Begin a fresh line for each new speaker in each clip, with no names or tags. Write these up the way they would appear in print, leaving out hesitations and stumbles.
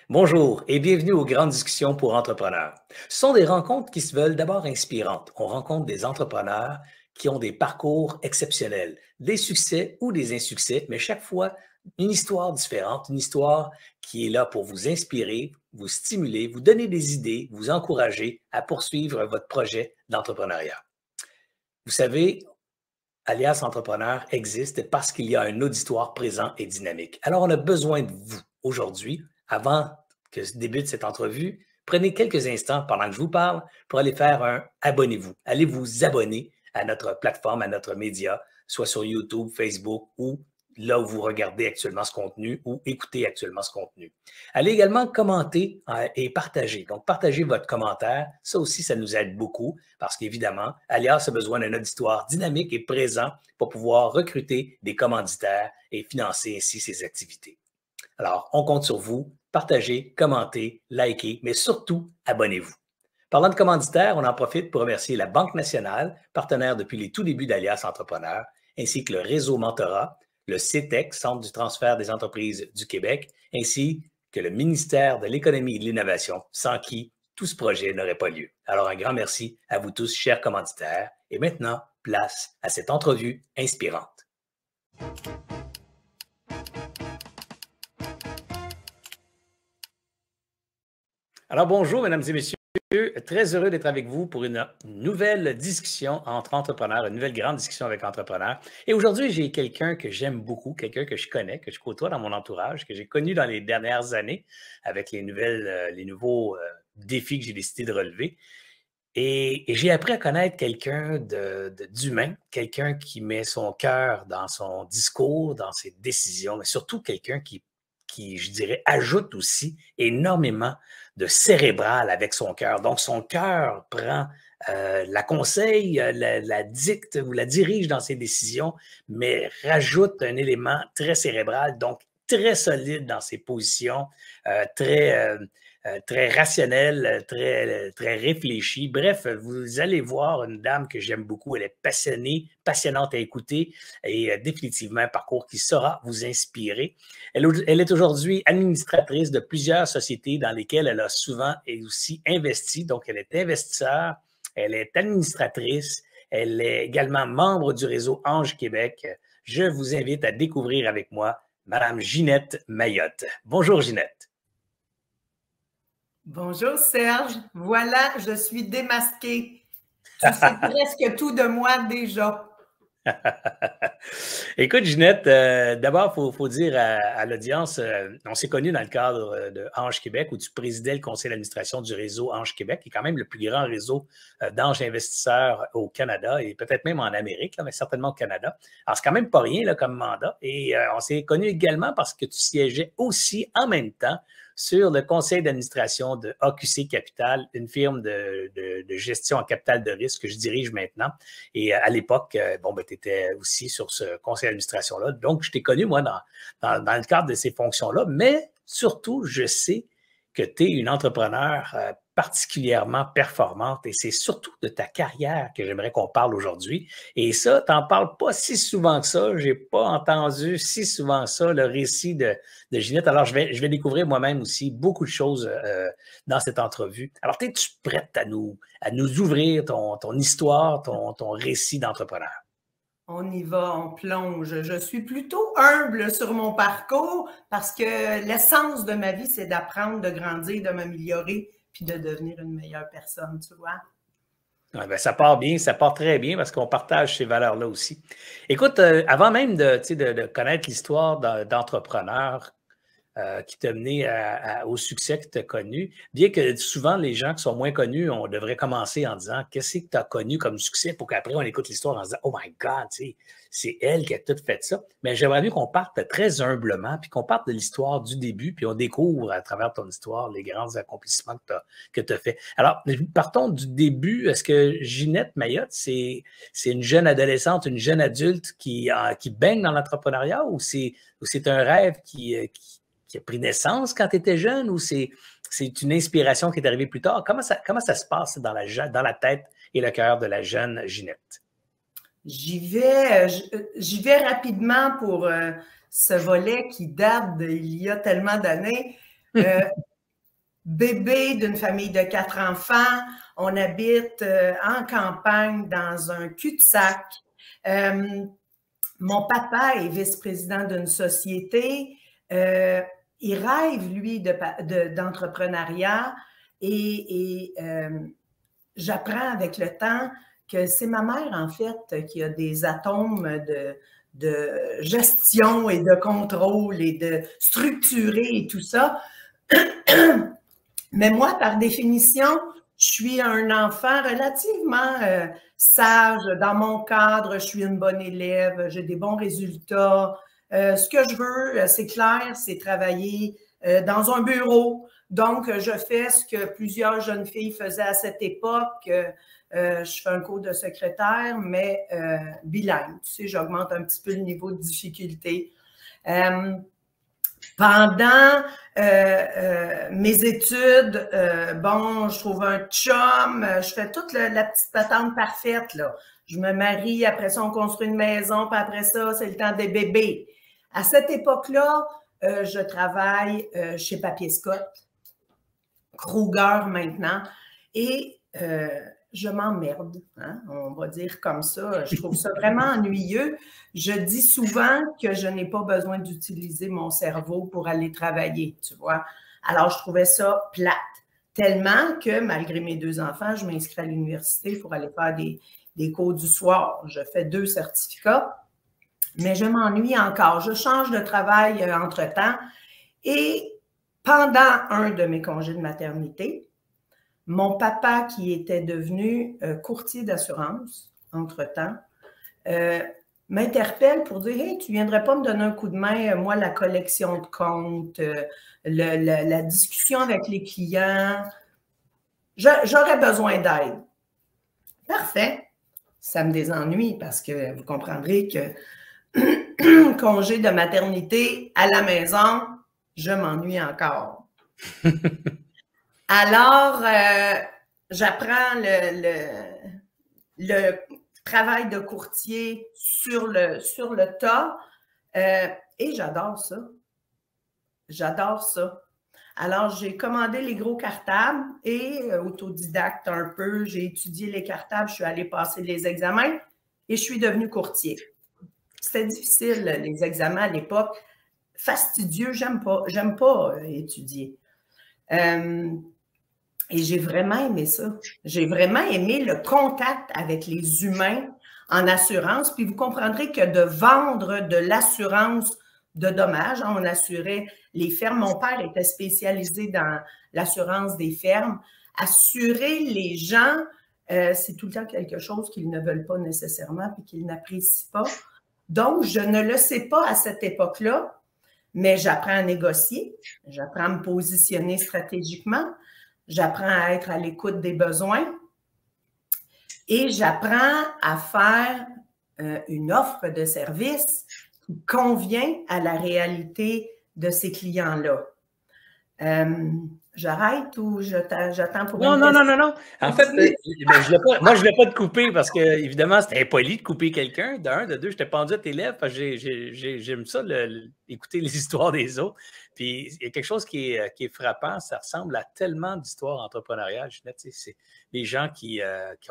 Bonjour et bienvenue aux grandes discussions pour entrepreneurs. Ce sont des rencontres qui se veulent d'abord inspirantes. On rencontre des entrepreneurs qui ont des parcours exceptionnels, des succès ou des insuccès, mais chaque fois une histoire différente, une histoire qui est là pour vous inspirer, vous stimuler, vous donner des idées, vous encourager à poursuivre votre projet d'entrepreneuriat. Vous savez, Alias Entrepreneur existe parce qu'il y a un auditoire présent et dynamique. Alors, on a besoin de vous aujourd'hui, avant que se débute cette entrevue. Prenez quelques instants pendant que je vous parle pour aller faire un abonnez-vous. Allez vous abonner à notre plateforme, à notre média, soit sur YouTube, Facebook ou là où vous regardez actuellement ce contenu ou écoutez actuellement ce contenu. Allez également commenter et partager. Donc, partagez votre commentaire. Ça aussi, ça nous aide beaucoup parce qu'évidemment, Alias a besoin d'un auditoire dynamique et présent pour pouvoir recruter des commanditaires et financer ainsi ses activités. Alors, on compte sur vous. Partagez, commentez, likez, mais surtout, abonnez-vous. Parlant de commanditaires, on en profite pour remercier la Banque nationale, partenaire depuis les tout débuts d'Alias Entrepreneur, ainsi que le réseau Mentorat, le CETEC, Centre du transfert des entreprises du Québec, ainsi que le ministère de l'Économie et de l'Innovation, sans qui tout ce projet n'aurait pas lieu. Alors, un grand merci à vous tous, chers commanditaires. Et maintenant, place à cette entrevue inspirante. Alors, bonjour, mesdames et messieurs. Très heureux d'être avec vous pour une nouvelle discussion entre entrepreneurs, une nouvelle grande discussion avec entrepreneurs. Et aujourd'hui, j'ai quelqu'un que j'aime beaucoup, quelqu'un que je connais, que je côtoie dans mon entourage, que j'ai connu dans les dernières années avec les nouveaux défis que j'ai décidé de relever. Et j'ai appris à connaître quelqu'un d'humain, quelqu'un qui met son cœur dans son discours, dans ses décisions, mais surtout quelqu'un qui, je dirais, ajoute aussi énormément de cérébral avec son cœur. Donc, son cœur prend la conseille, la dicte ou la dirige dans ses décisions, mais rajoute un élément très cérébral, donc très solide dans ses positions, très rationnel, très réfléchi. Bref, vous allez voir une dame que j'aime beaucoup. Elle est passionnée, passionnante à écouter et définitivement un parcours qui saura vous inspirer. Elle est aujourd'hui administratrice de plusieurs sociétés dans lesquelles elle a souvent et aussi investi. Donc, elle est investisseur, elle est administratrice, elle est également membre du réseau Ange Québec. Je vous invite à découvrir avec moi Madame Ginette Mayotte. Bonjour Ginette.
Bonjour Serge, voilà, je suis démasquée. Tu sais presque tout de moi déjà.
Écoute, Ginette, d'abord, il faut dire à l'audience, on s'est connus dans le cadre de Ange Québec, où tu présidais le conseil d'administration du réseau Ange Québec, qui est quand même le plus grand réseau d'anges investisseurs au Canada et peut-être même en Amérique, là, mais certainement au Canada. Alors, c'est quand même pas rien là, comme mandat. Et on s'est connus également parce que tu siégeais aussi en même temps sur le conseil d'administration de AQC Capital, une firme de gestion en capital de risque que je dirige maintenant. Et à l'époque, tu étais aussi sur ce conseil d'administration-là. Donc, je t'ai connu, moi, dans le cadre de ces fonctions-là, mais surtout, je sais que tu es une entrepreneur particulièrement performante et c'est surtout de ta carrière que j'aimerais qu'on parle aujourd'hui. Et ça, tu n'en parles pas si souvent que ça. Je n'ai pas entendu si souvent ça, le récit de Ginette. Alors, je vais découvrir moi-même aussi beaucoup de choses dans cette entrevue. Alors, es-tu prête à nous ouvrir ton histoire, ton récit d'entrepreneur?
On y va, on plonge. Je suis plutôt humble sur mon parcours parce que l'essence de ma vie, c'est d'apprendre, de grandir, de m'améliorer puis de devenir une meilleure personne, tu vois.
Ouais, ben, ça part bien, ça part très bien parce qu'on partage ces valeurs-là aussi. Écoute, avant même de connaître l'histoire d'entrepreneur, qui t'a mené au succès que tu as connu. Bien que souvent, les gens qui sont moins connus, on devrait commencer en disant qu'est-ce que tu as connu comme succès pour qu'après, on écoute l'histoire en se disant oh my God, c'est elle qui a tout fait ça. Mais j'aimerais mieux qu'on parte très humblement, puis qu'on parte de l'histoire du début, puis on découvre à travers ton histoire les grands accomplissements que tu as fait. Alors, partons du début. Est-ce que Ginette Mayotte, c'est une jeune adolescente, une jeune adulte qui baigne dans l'entrepreneuriat ou c'est un rêve qui a pris naissance quand tu étais jeune ou c'est une inspiration qui est arrivée plus tard? Comment ça se passe dans la tête et le cœur de la jeune Ginette?
J'y vais rapidement pour ce volet qui date d'il y a tellement d'années. bébé d'une famille de 4 enfants. On habite en campagne dans un cul-de-sac. Mon papa est vice-président d'une société. Il rêve, lui, d'entrepreneuriat et j'apprends avec le temps que c'est ma mère, en fait, qui a des atomes de gestion et de contrôle et de structurer et tout ça. Mais moi, par définition, je suis un enfant relativement sage. Dans mon cadre, je suis une bonne élève, j'ai des bons résultats. Ce que je veux, c'est clair, c'est travailler dans un bureau. Donc, je fais ce que plusieurs jeunes filles faisaient à cette époque. Je fais un cours de secrétaire, mais bilingue. Tu sais, j'augmente un petit peu le niveau de difficulté. Pendant mes études, bon, je trouve un chum, je fais toute la petite patente parfaite, là. Je me marie, après ça, on construit une maison, puis après ça, c'est le temps des bébés. À cette époque-là, je travaille chez Papier Scott, Kruger maintenant, et je m'emmerde, hein, on va dire comme ça. Je trouve ça vraiment ennuyeux. Je dis souvent que je n'ai pas besoin d'utiliser mon cerveau pour aller travailler, tu vois. Alors, je trouvais ça plate, tellement que malgré mes 2 enfants, je m'inscris à l'université pour aller faire des cours du soir. Je fais 2 certificats, mais je m'ennuie encore. Je change de travail entre-temps et pendant un de mes congés de maternité, mon papa, qui était devenu courtier d'assurance entre-temps, m'interpelle pour dire « Hey, tu ne viendrais pas me donner un coup de main, moi, la collection de comptes, la discussion avec les clients, j'aurais besoin d'aide. » Parfait. Ça me désennuie parce que vous comprendrez que congé de maternité à la maison, je m'ennuie encore. Alors, j'apprends le travail de courtier sur le tas et j'adore ça. J'adore ça. Alors, j'ai commandé les gros cartables et autodidacte un peu, j'ai étudié les cartables, je suis allée passer les examens et je suis devenue courtier. C'était difficile, les examens à l'époque. Fastidieux, j'aime pas étudier. Et j'ai vraiment aimé ça. J'ai vraiment aimé le contact avec les humains en assurance. Puis vous comprendrez que de vendre de l'assurance de dommages, hein, on assurait les fermes. Mon père était spécialisé dans l'assurance des fermes. Assurer les gens, c'est tout le temps quelque chose qu'ils ne veulent pas nécessairement et qu'ils n'apprécient pas. Donc, je ne le sais pas à cette époque-là, mais j'apprends à négocier, j'apprends à me positionner stratégiquement, j'apprends à être à l'écoute des besoins et j'apprends à faire une offre de service qui convient à la réalité de ces clients-là. J'arrête ou j'attends pour
Non. En fait, moi, je ne voulais pas te couper parce que, évidemment, c'était impoli de couper quelqu'un. De deux, je t'ai pendu à tes lèvres parce que j'aime ça, écouter les histoires des autres. Puis, il y a quelque chose qui est frappant. Ça ressemble à tellement d'histoires entrepreneuriales, Ginette. C'est les gens qui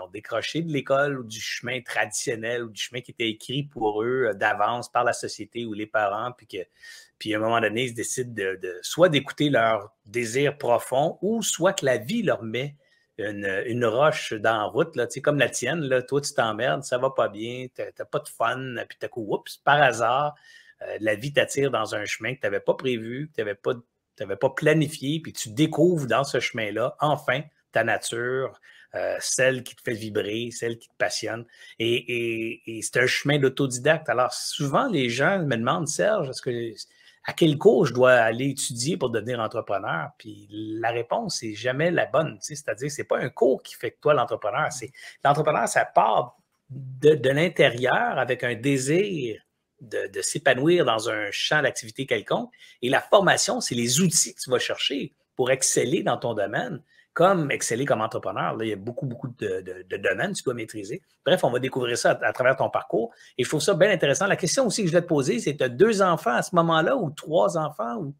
ont décroché de l'école ou du chemin traditionnel ou du chemin qui était écrit pour eux d'avance par la société ou les parents, puis à un moment donné, ils se décident soit d'écouter leur désir profond ou soit que la vie leur met une roche dans la route, là, comme la tienne. Là, toi, tu t'emmerdes, ça va pas bien, tu n'as pas de fun, puis tout à coup, oups, par hasard, la vie t'attire dans un chemin que tu n'avais pas prévu, que tu n'avais pas planifié, puis tu découvres dans ce chemin-là, enfin, ta nature, celle qui te fait vibrer, celle qui te passionne. Et c'est un chemin d'autodidacte. Alors, souvent, les gens me demandent, Serge, à quel cours je dois aller étudier pour devenir entrepreneur? Puis la réponse, c'est jamais la bonne. C'est-à-dire, c'est pas un cours qui fait que toi, l'entrepreneur. L'entrepreneur, ça part de l'intérieur avec un désir de s'épanouir dans un champ d'activité quelconque. Et la formation, c'est les outils que tu vas chercher pour exceller dans ton domaine, comme exceller comme entrepreneur. Là, il y a beaucoup de domaines que tu dois maîtriser. Bref, on va découvrir ça à travers ton parcours. Et je trouve ça bien intéressant. La question aussi que je voulais te poser, c'est tu as 2 enfants à ce moment-là ou 3 enfants? Ou...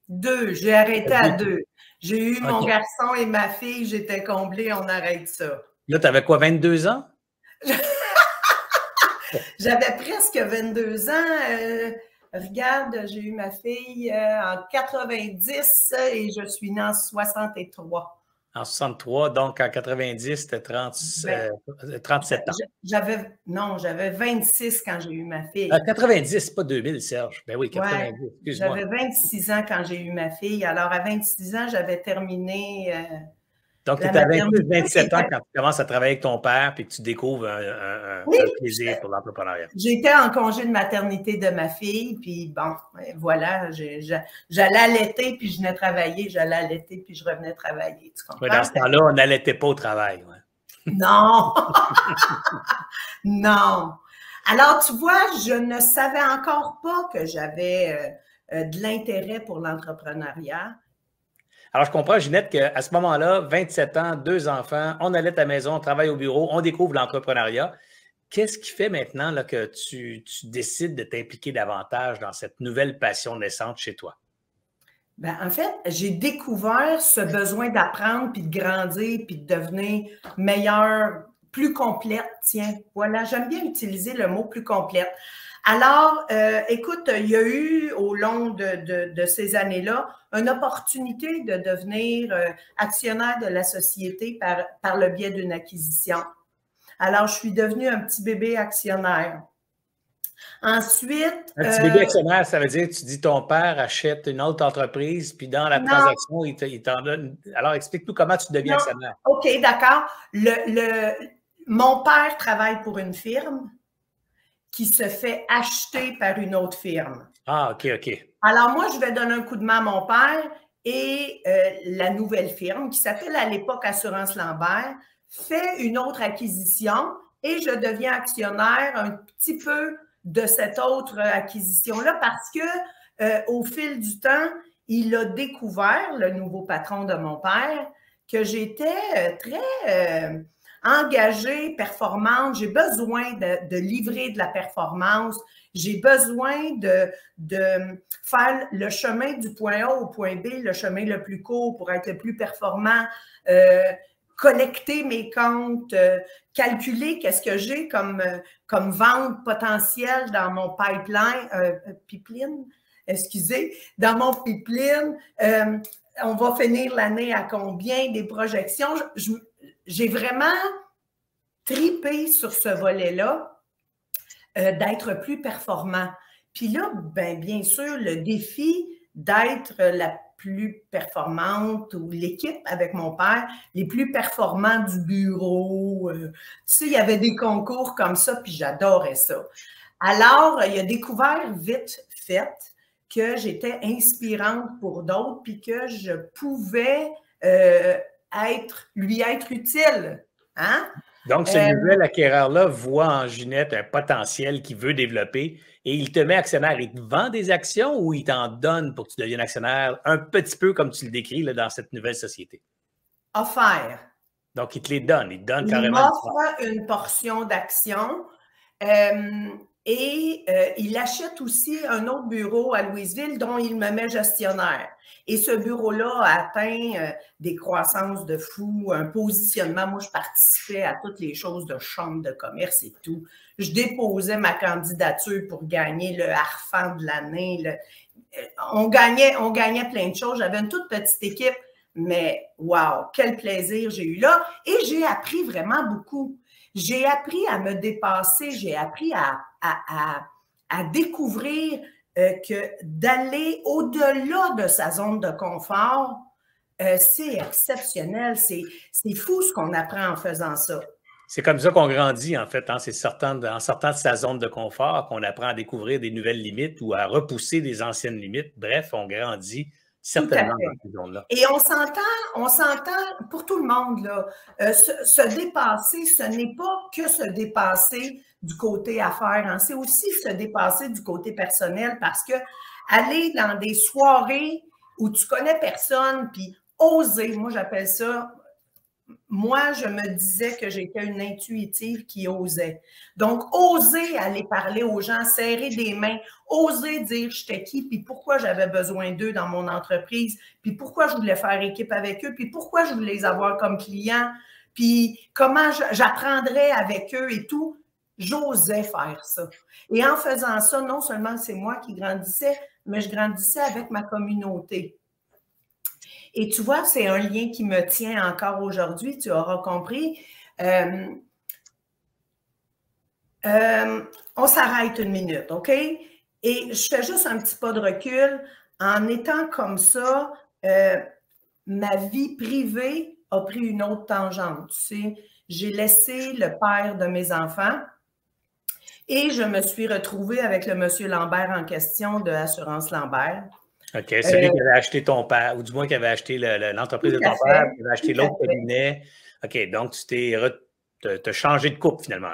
2, j'ai arrêté à 2. J'ai eu mon
OK.
garçon et ma fille, j'étais comblée, on arrête ça.
Là, tu avais quoi, 22 ans?
J'avais presque 22 ans. Regarde, j'ai eu ma fille en 90 et je suis née en 63.
En 63, donc en 90, c'était 37 ans.
J'avais 26 quand j'ai eu ma fille.
90, pas 2000, Serge. Ben oui,
Ouais,
90, excuse-moi.
j'avais 26 ans quand j'ai eu ma fille. Alors, à 26 ans, j'avais terminé
Donc, tu
la
étais à 26,
maternité.
27 ans quand tu commences à travailler avec ton père puis que tu découvres
Oui,
un plaisir pour l'entrepreneuriat.
j'étais en congé de maternité de ma fille, puis bon, voilà, j'allais allaiter, puis je venais travailler, j'allais allaiter, puis je revenais travailler, tu comprends?
Ouais, dans ce temps-là, on n'allaitait pas au travail. Ouais.
Non! Non! Alors, tu vois, je ne savais encore pas que j'avais de l'intérêt pour l'entrepreneuriat.
Alors, je comprends, Ginette, qu'à ce moment-là, 27 ans, 2 enfants, on allait à la maison, on travaille au bureau, on découvre l'entrepreneuriat. Qu'est-ce qui fait maintenant là, que tu décides de t'impliquer davantage dans cette nouvelle passion naissante chez toi?
Ben, en fait, j'ai découvert ce besoin d'apprendre, puis de grandir, puis de devenir meilleure, plus complète. Tiens, voilà, j'aime bien utiliser le mot plus complète. Alors, écoute, il y a eu au long de ces années-là une opportunité de devenir actionnaire de la société par le biais d'une acquisition. Alors, je suis devenue un petit bébé actionnaire. Ensuite.
Un petit bébé actionnaire, ça veut dire que tu dis ton père achète une autre entreprise, puis dans la
Non.
transaction, il t'en donne. Alors, explique-nous comment tu deviens actionnaire.
OK, d'accord. Mon père travaille pour une firme qui se fait acheter par une autre firme.
Ah, OK, OK.
Alors, moi, je vais donner un coup de main à mon père et la nouvelle firme, qui s'appelle à l'époque Assurance Lambert, fait une autre acquisition et je deviens actionnaire un petit peu de cette autre acquisition-là parce que au fil du temps, il a découvert, le nouveau patron de mon père, que j'étais très engagée, performante. J'ai besoin de livrer de la performance. J'ai besoin de faire le chemin du point A au point B, le chemin le plus court pour être le plus performant, collecter mes comptes, calculer qu'est-ce que j'ai comme vente potentielle dans mon pipeline, dans mon pipeline. On va finir l'année à combien, des projections. J'ai vraiment tripé sur ce volet-là, d'être plus performant. Puis là, bien sûr, le défi d'être la plus performante ou l'équipe avec mon père, les plus performants du bureau. Tu sais, il y avait des concours comme ça, puis j'adorais ça. Alors, il a découvert vite fait que j'étais inspirante pour d'autres, puis que je pouvais lui être utile. Hein?
Donc, ce nouvel acquéreur-là voit en Ginette un potentiel qu'il veut développer et il te met actionnaire. Il te vend des actions ou il t'en donne pour que tu deviennes actionnaire un petit peu comme tu le décris là, dans cette nouvelle société?
Offert.
Donc, il te les donne. Il te donne carrément.
Il m'offre une portion d'actions et il achète aussi un autre bureau à Louisville dont il me met gestionnaire. Et ce bureau-là a atteint des croissances de fou, un positionnement. Moi, je participais à toutes les choses de chambre de commerce et tout. Je déposais ma candidature pour gagner le harfang de l'année. On gagnait plein de choses. J'avais une toute petite équipe, mais wow, quel plaisir j'ai eu là. Et j'ai appris vraiment beaucoup. J'ai appris à me dépasser, j'ai appris à découvrir que d'aller au-delà de sa zone de confort, c'est exceptionnel. C'est fou ce qu'on apprend en faisant ça.
C'est comme ça qu'on grandit, en fait. Hein? C'est en sortant de sa zone de confort qu'on apprend à découvrir des nouvelles limites ou à repousser des anciennes limites. Bref, on grandit certainement dans ces zones-là.
Et on s'entend pour tout le monde, là. Se dépasser, ce n'est pas que se dépasser du côté affaires, hein. C'est aussi se dépasser du côté personnel parce que aller dans des soirées où tu connais personne, puis oser, moi j'appelle ça moi, je me disais que j'étais une intuitive qui osait. Donc, oser aller parler aux gens, serrer des mains, oser dire j'étais qui, puis pourquoi j'avais besoin d'eux dans mon entreprise, puis pourquoi je voulais faire équipe avec eux, puis pourquoi je voulais les avoir comme clients, puis comment j'apprendrais avec eux et tout. J'osais faire ça. Et en faisant ça, non seulement c'est moi qui grandissais, mais je grandissais avec ma communauté. Et tu vois, c'est un lien qui me tient encore aujourd'hui, tu auras compris. On s'arrête une minute, OK? Et je fais juste un petit pas de recul. En étant comme ça, ma vie privée a pris une autre tangente. Tu sais, j'ai laissé le père de mes enfants et je me suis retrouvée avec le monsieur Lambert en question de Assurance Lambert.
OK, celui qui avait acheté ton père, ou du moins qui avait acheté l'entreprise de ton père, qui avait acheté l'autre cabinet. OK, donc tu t'as changé de couple finalement.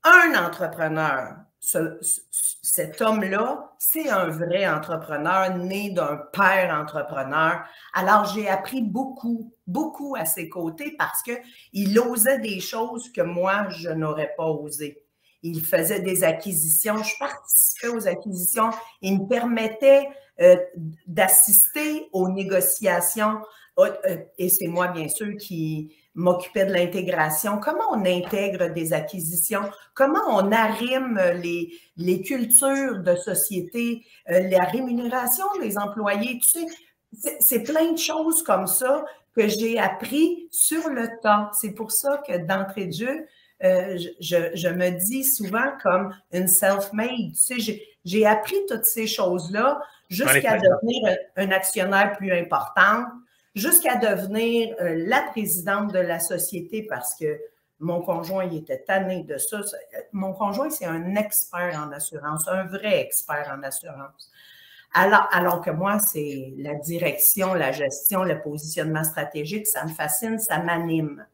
Un entrepreneur, cet homme-là, c'est un vrai entrepreneur né d'un père entrepreneur. Alors, j'ai appris beaucoup, beaucoup à ses côtés parce qu'il osait des choses que moi, je n'aurais pas osé. Il faisait des acquisitions, je participais aux acquisitions, il me permettait d'assister aux négociations et c'est moi, bien sûr, qui m'occupais de l'intégration. Comment on intègre des acquisitions? Comment on arrime les cultures de société, la rémunération des employés? Tu sais, c'est plein de choses comme ça que j'ai appris sur le temps. C'est pour ça que d'entrée de jeu, je me dis souvent comme une self-made. Tu sais, j'ai appris toutes ces choses-là jusqu'à devenir un actionnaire plus important, jusqu'à devenir la présidente de la société parce que mon conjoint, il était tanné de ça. Mon conjoint, c'est un expert en assurance, un vrai expert en assurance. Alors que moi, c'est la direction, la gestion, le positionnement stratégique, ça me fascine, ça m'anime.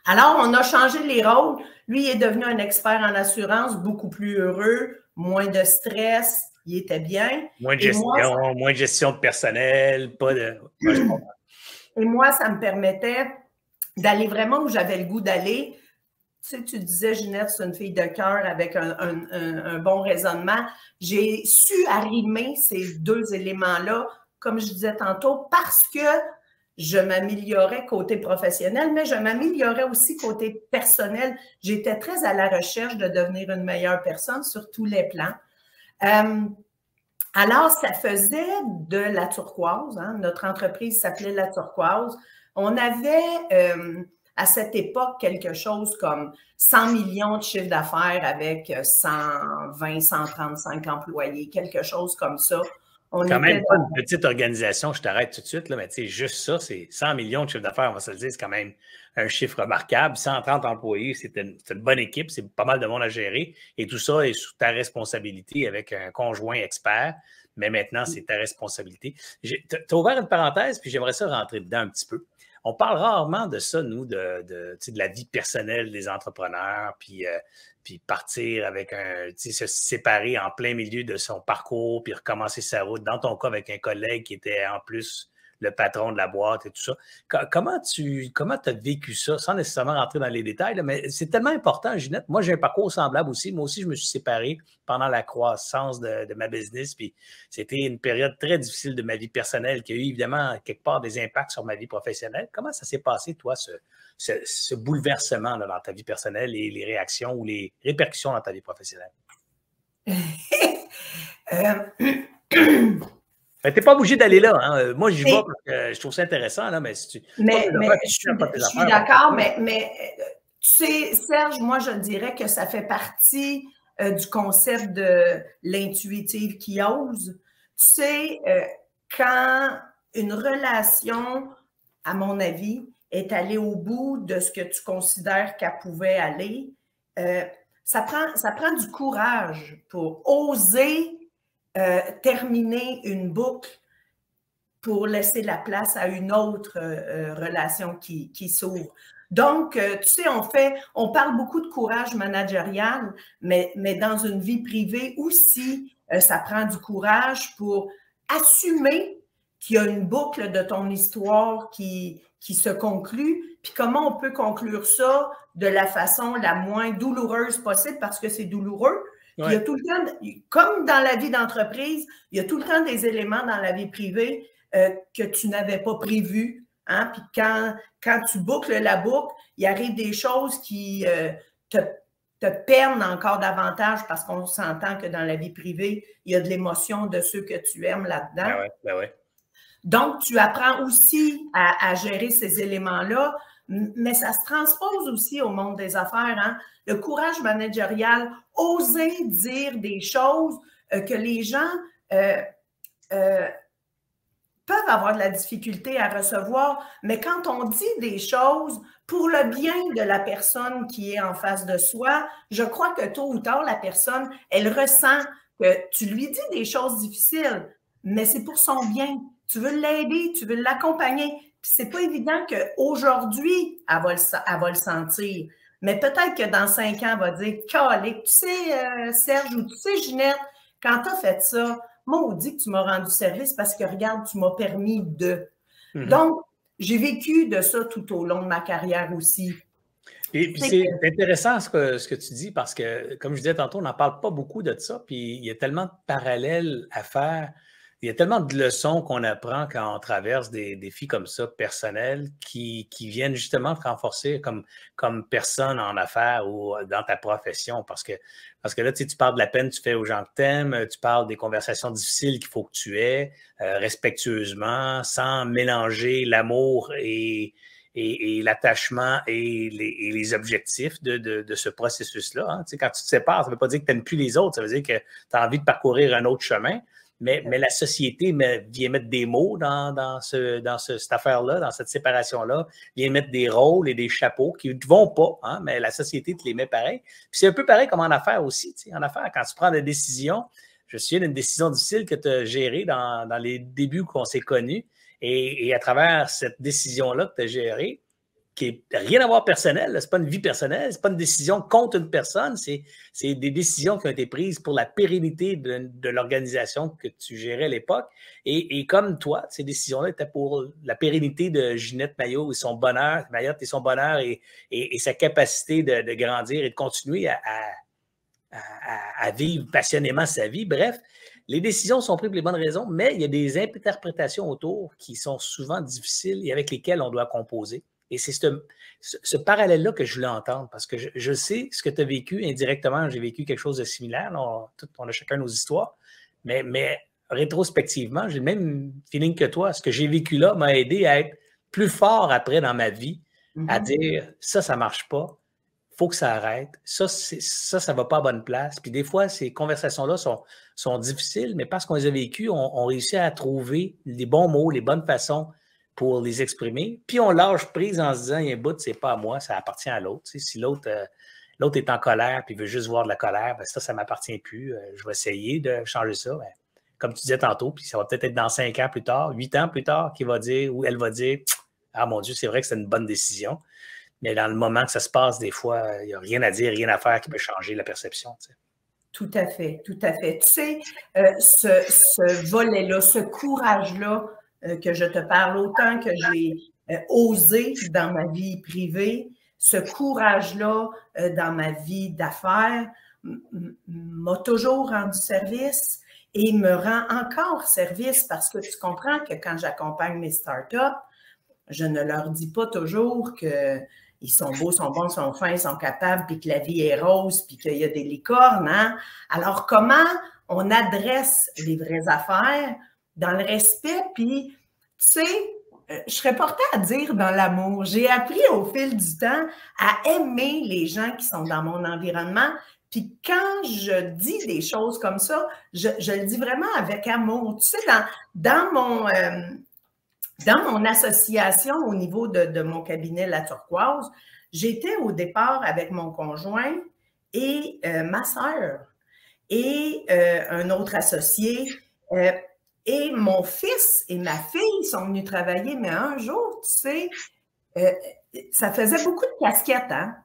Alors, on a changé les rôles. Lui, il est devenu un expert en assurance, beaucoup plus heureux, moins de stress, il était bien.
Moins de gestion de personnel, pas de...
Et moi, ça me permettait d'aller vraiment où j'avais le goût d'aller. Tu sais, tu disais, Ginette, c'est une fille de cœur avec un bon raisonnement. J'ai su arrimer ces deux éléments-là, comme je disais tantôt, parce que je m'améliorais côté professionnel, mais je m'améliorais aussi côté personnel. J'étais très à la recherche de devenir une meilleure personne sur tous les plans. Alors, ça faisait de la turquoise. Hein? Notre entreprise s'appelait La Turquoise. On avait à cette époque quelque chose comme 100 millions de chiffre d'affaires avec 120, 135 employés, quelque chose comme ça.
On quand même pas une petite organisation, je t'arrête tout de suite, là, mais tu sais, juste ça, c'est 100 millions de chiffre d'affaires, on va se le dire, c'est quand même un chiffre remarquable. 130 employés, c'est une bonne équipe, c'est pas mal de monde à gérer. Et tout ça est sous ta responsabilité avec un conjoint expert, mais maintenant, c'est ta responsabilité. Tu as ouvert une parenthèse, puis j'aimerais ça rentrer dedans un petit peu. On parle rarement de ça, nous, de la vie personnelle des entrepreneurs, puis partir avec se séparer en plein milieu de son parcours, puis recommencer sa route. Dans ton cas, avec un collègue qui était en plus le patron de la boîte et tout ça. Comment tu as vécu ça, sans nécessairement rentrer dans les détails, là, mais c'est tellement important, Ginette. Moi, j'ai un parcours semblable aussi. Moi aussi, je me suis séparé pendant la croissance de ma business, puis c'était une période très difficile de ma vie personnelle qui a eu évidemment quelque part des impacts sur ma vie professionnelle. Comment ça s'est passé, toi, ce bouleversement là, dans ta vie personnelle et les réactions ou les répercussions dans ta vie professionnelle? Tu n'es pas obligé d'aller là. Hein. Moi, j'y vais parce que je trouve ça intéressant. Là, mais si tu,
je suis d'accord, mais tu sais, Serge, moi, je dirais que ça fait partie du concept de l'intuitive qui ose. Tu sais, quand une relation, à mon avis, est allée au bout de ce que tu considères qu'elle pouvait aller, ça prend du courage pour oser terminer une boucle pour laisser la place à une autre relation qui s'ouvre. Donc, tu sais, on parle beaucoup de courage managérial, mais dans une vie privée aussi, ça prend du courage pour assumer qu'il y a une boucle de ton histoire qui se conclut, puis comment on peut conclure ça de la façon la moins douloureuse possible, parce que c'est douloureux. Puis il y a tout le temps, comme dans la vie d'entreprise, il y a tout le temps des éléments dans la vie privée que tu n'avais pas prévus. Hein? Puis quand tu boucles la boucle, il arrive des choses qui te perdent encore davantage parce qu'on s'entend que dans la vie privée, il y a de l'émotion de ceux que tu aimes là-dedans.
Ben ouais.
Donc, tu apprends aussi à gérer ces éléments-là, mais ça se transpose aussi au monde des affaires. Hein? Le courage managérial, oser dire des choses que les gens peuvent avoir de la difficulté à recevoir, mais quand on dit des choses pour le bien de la personne qui est en face de soi, je crois que tôt ou tard, la personne, elle ressent que tu lui dis des choses difficiles, mais c'est pour son bien. Tu veux l'aider, tu veux l'accompagner. Puis c'est pas évident qu'aujourd'hui, elle va le sentir. Mais peut-être que dans 5 ans, elle va dire, calique, tu sais, Serge, ou tu sais, Ginette, quand tu as fait ça, maudit que tu m'as rendu service parce que, regarde, tu m'as permis de. Donc, j'ai vécu de ça tout au long de ma carrière aussi.
Et puis c'est intéressant ce que tu dis parce que, comme je disais tantôt, on n'en parle pas beaucoup de ça, puis il y a tellement de parallèles à faire. Il y a tellement de leçons qu'on apprend quand on traverse des défis comme ça, personnels, qui viennent justement te renforcer comme personne en affaires ou dans ta profession. Parce que là, tu parles de la peine que tu fais aux gens que tu aimes, tu parles des conversations difficiles qu'il faut que tu aies, respectueusement, sans mélanger l'amour et l'attachement et les objectifs de ce processus-là. Hein. Tu sais, quand tu te sépares, ça ne veut pas dire que tu n'aimes plus les autres, ça veut dire que tu as envie de parcourir un autre chemin. Mais la société vient mettre des mots dans cette affaire-là, dans cette séparation-là, vient mettre des rôles et des chapeaux qui ne vont pas, hein, mais la société te les met pareil. Puis c'est un peu pareil comme en affaires aussi. Tu sais, en affaires, quand tu prends des décisions, je me souviens d'une décision difficile que tu as gérée dans les débuts qu'on s'est connus, et à travers cette décision-là que tu as gérée, qui n'a rien à voir personnel, c'est pas une vie personnelle, c'est pas une décision contre une personne, c'est des décisions qui ont été prises pour la pérennité de l'organisation que tu gérais à l'époque. Et comme toi, ces décisions-là étaient pour la pérennité de Ginette Maillotte et son bonheur, et sa capacité de grandir et de continuer à vivre passionnément sa vie. Bref, les décisions sont prises pour les bonnes raisons, mais il y a des interprétations autour qui sont souvent difficiles et avec lesquelles on doit composer. Et c'est ce parallèle-là que je voulais entendre, parce que je sais ce que tu as vécu indirectement. J'ai vécu quelque chose de similaire. On a chacun nos histoires. Mais rétrospectivement, j'ai le même feeling que toi. Ce que j'ai vécu là m'a aidé à être plus fort après dans ma vie, à dire ça ne marche pas. Il faut que ça arrête. Ça ne va pas à bonne place. Puis des fois, ces conversations-là sont difficiles, mais parce qu'on les a vécues, on réussit à trouver les bons mots, les bonnes façons pour les exprimer. Puis on lâche prise en se disant, il y a un bout, c'est pas à moi, ça appartient à l'autre. Tu sais, si l'autre est en colère puis veut juste voir de la colère, ben ça ne m'appartient plus. Je vais essayer de changer ça. Ben, comme tu disais tantôt, puis ça va peut-être être dans 5 ans plus tard, 8 ans plus tard, qu'il va dire ou elle va dire, ah mon Dieu, c'est vrai que c'est une bonne décision. Mais dans le moment que ça se passe, des fois, il n'y a rien à dire, rien à faire qui peut changer la perception. Tu sais.
Tout à fait, tout à fait. Tu sais, ce volet-là, ce courage-là, que je te parle, autant que j'ai osé dans ma vie privée, ce courage-là dans ma vie d'affaires m'a toujours rendu service et me rend encore service parce que tu comprends que quand j'accompagne mes startups, je ne leur dis pas toujours qu'ils sont beaux, sont bons, sont fins, sont capables, puis que la vie est rose, puis qu'il y a des licornes. Hein? Alors, comment on adresse les vraies affaires dans le respect, puis, tu sais, je serais portée à dire dans l'amour. J'ai appris au fil du temps à aimer les gens qui sont dans mon environnement. Puis quand je dis des choses comme ça, je le dis vraiment avec amour. Tu sais, dans mon association au niveau de mon cabinet La Turquoise, j'étais au départ avec mon conjoint et ma sœur et un autre associé. Et mon fils et ma fille sont venus travailler, mais un jour, tu sais, ça faisait beaucoup de casquettes, hein?